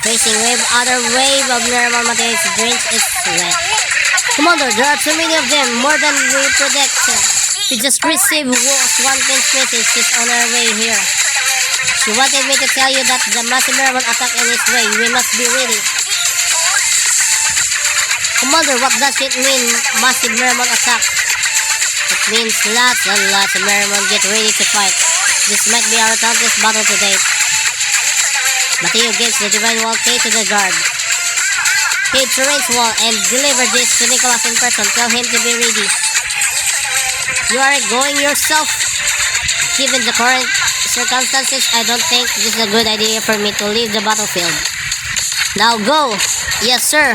Facing other wave of Miramon Mateo's drinks is wet. Commander, there are too many of them, more than we predicted. We just received one pin message. She's on her way here. She wanted me to tell you that the massive Miramon attack in its way. We must be ready. Commander, what does it mean, massive Miramon attack? It means lots and lots of Miramon get ready to fight. This might be our toughest battle to date. Mateo gives the divine wall key to the guard. Keep to Rain's wall and deliver this to Nicholas in person. Tell him to be ready. You are going yourself. Given the current circumstances, I don't think this is a good idea for me to leave the battlefield. Now go. Yes, sir.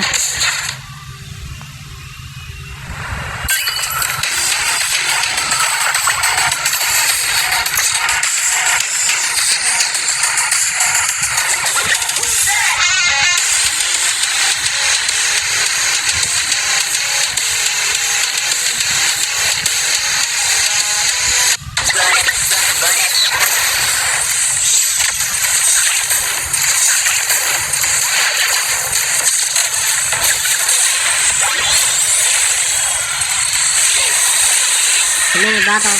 mini battle.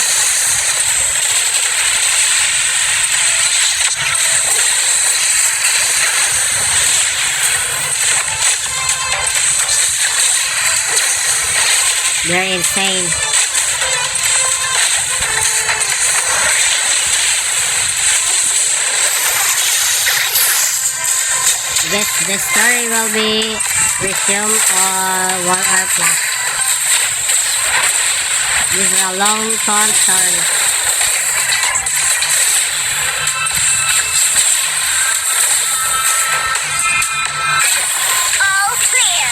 They're insane. The story will be resumed on 1 hour plus. This is a long-con story. All clear.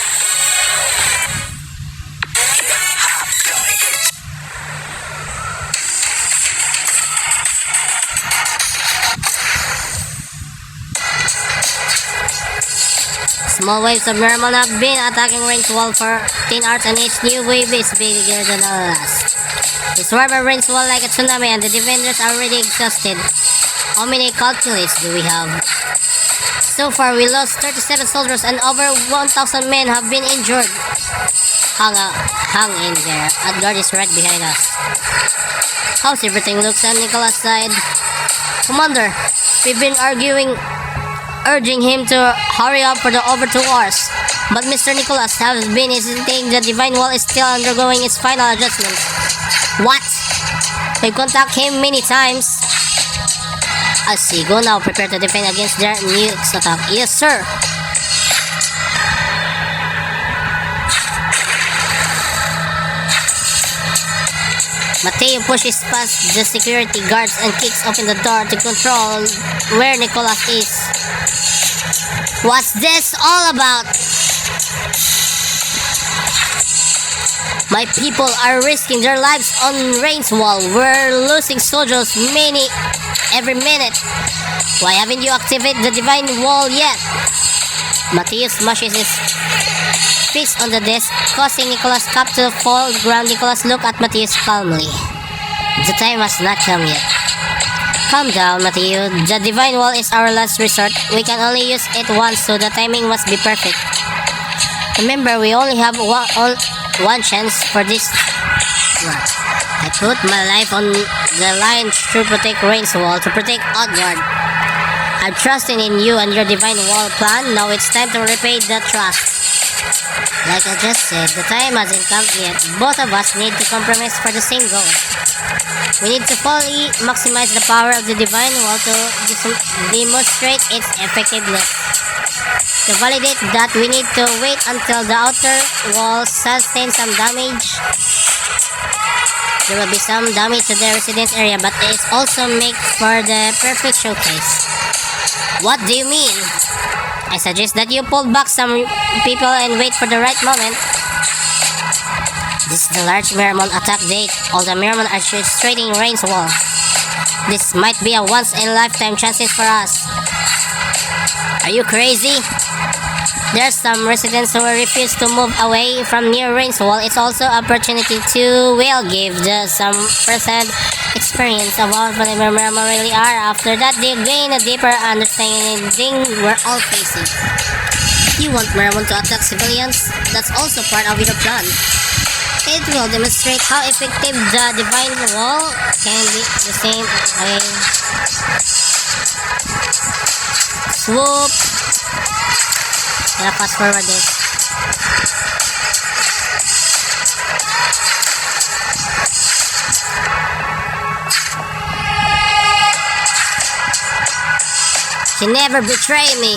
Small waves of Mermon have been attacking range wall for 10 hours, and each new wave is bigger than the last. The swarm of range wall like a tsunami, and the defenders are already exhausted. How many calculates do we have? So far, we lost 37 soldiers and over 1,000 men have been injured. Hang in there. Adgard is right behind us. How's everything looks on Nicholas' side? Commander, we've been urging him to hurry up for the over 2 hours. But Mr. Nicholas has been hesitating. The Divine Wall is still undergoing its final adjustments. What? We've contacted him many times. I see. Go now. Prepare to defend against their new attack. Yes, sir. Mateo pushes past the security guards and kicks open the door to control where Nicholas is. What's this all about? My people are risking their lives on Rain's Wall. We're losing soldiers every minute. Why haven't you activated the Divine Wall yet? Mateo smashes his fist on the desk, causing Nicholas' cap to fall to the ground. Nicholas looked at Mateo calmly. The time has not come yet. Calm down, Mateo. The Divine Wall is our last resort. We can only use it once, so the timing must be perfect. Remember, we only have one chance for this. I put my life on the line to protect Rain's Wall, to protect Outguard. I'm trusting in you and your Divine Wall plan. Now it's time to repay the trust. Like I just said, the time hasn't come yet. Both of us need to compromise for the same goal. We need to fully maximize the power of the Divine Wall to demonstrate its effectiveness. To validate that, we need to wait until the outer wall sustains some damage. There will be some damage to the residence area, but it also makes for the perfect showcase. What do you mean? I suggest that you pull back some people and wait for the right moment. This is the large Mermon attack date. All the Mermon are straighting Rain's Wall. This might be a once-in-a-lifetime chances for us. Are you crazy? There are some residents who refuse to move away from near Rain's Wall. It's also an opportunity to give some first-hand experience of how the Mermon really are. After that, they gain a deeper understanding we're all facing. You want Mermon to attack civilians? That's also part of your plan. It will demonstrate how effective the Divine Wall can be. The same way. Swoop. Gonna fast forward this. You never betray me.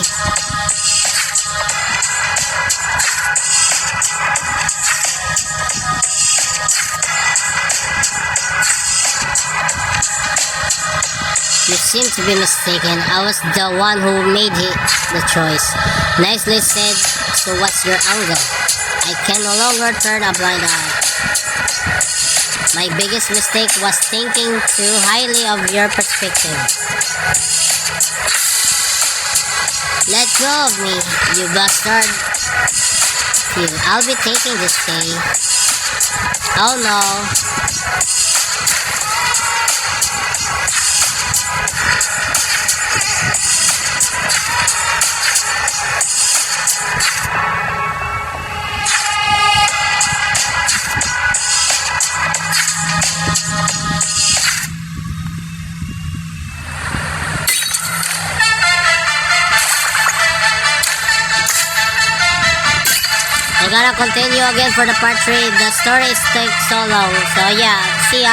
You seem to be mistaken. I was the one who made the choice. Nicely said. So what's your angle? I can no longer turn a blind eye. My biggest mistake was thinking too highly of your perspective. Let go of me, you bastard. I'll be taking this day. Oh no. We're gonna continue again for the part 3. The stories take so long. So yeah, see ya.